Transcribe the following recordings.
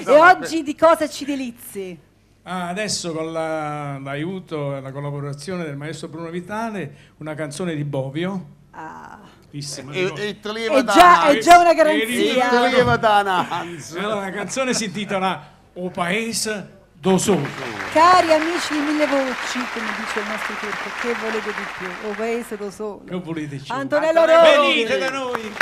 E oggi di cosa ci delizi? Adesso con l'aiuto e la collaborazione del maestro Bruno Vitale, una canzone di Bovio. È già una garanzia. Allora, la canzone si intitola O Paese do Sole. Cari amici di Mille Voci, come dice il nostro turco, che volete di più? O Paese do Sole. Che volete più? Antonello Rondi. Venite da noi.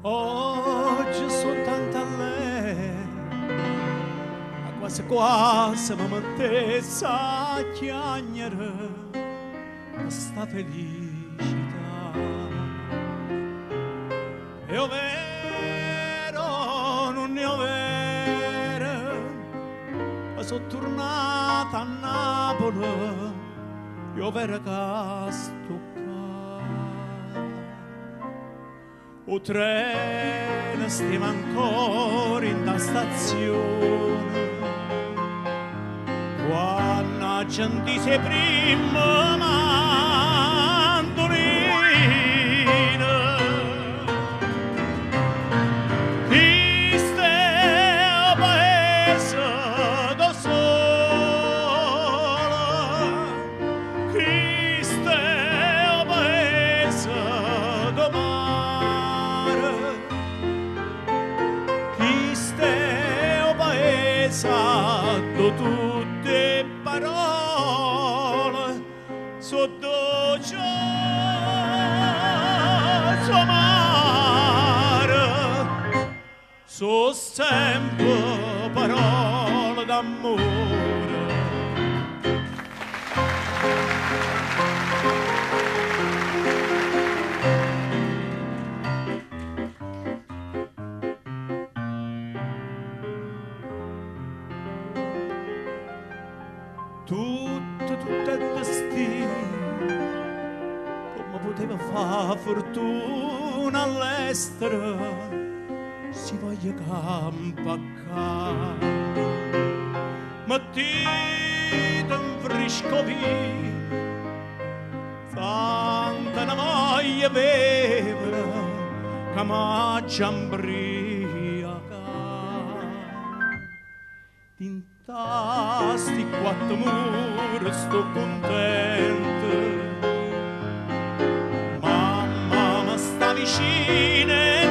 Oggi sono tanto allegro, quasi quasi mi mettesse a chiagnere questa felicità. E io vero, non ne ho vero, ma sono tornata a Napoli, io vero che sto. O treno stiamo ancora in da stazione, quando la gente si prima mandolina, questo è il paese da solo, questo è il paese da mare. Santo tutte parole sotto ciò mare, so sempre parole d'amore. Tutto è destino, come poteva fare fortuna all'estero, si voglia campacca. Mattino in fresco vino, tanta ne voglia bevere, che m'accia imbriaca. Sti quattro mura sto contento, mamma mi sta vicina e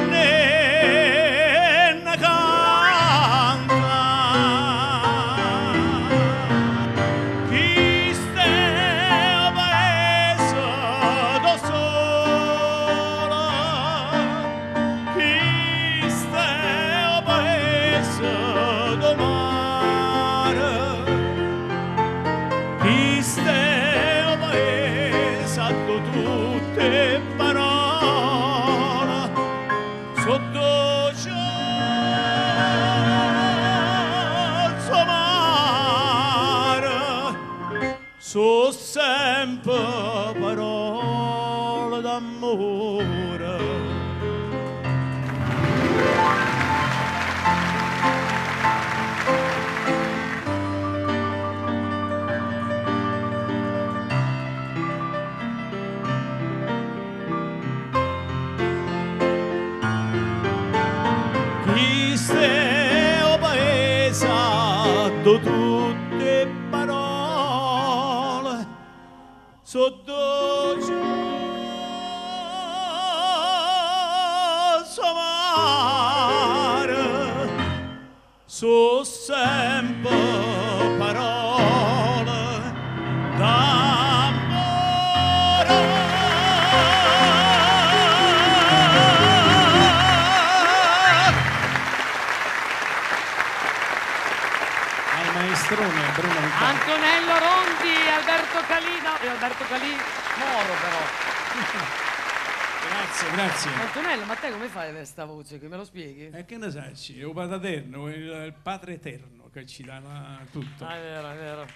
ne canta. Questo è il paese da solo, questo è il paese da mare. Questo è il paese a tutte parole sotto ciò mare, so sempre parole d'amore. Questo è il paese da tutte parole sotto ciò mare, so sempre parole d'amore. Maestrone Bruno Vitale. Antonello Rondi, Alberto Calino e Alberto Calì Moro però. Grazie. Antonello, ma te come fai questa voce? Che me lo spieghi? Che ne sai? È il Paterno, il Padre Eterno che ci dà tutto. È vero, è vero.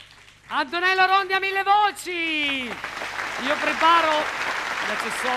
Antonello Rondi a Mille Voci! Io preparo gli accessori.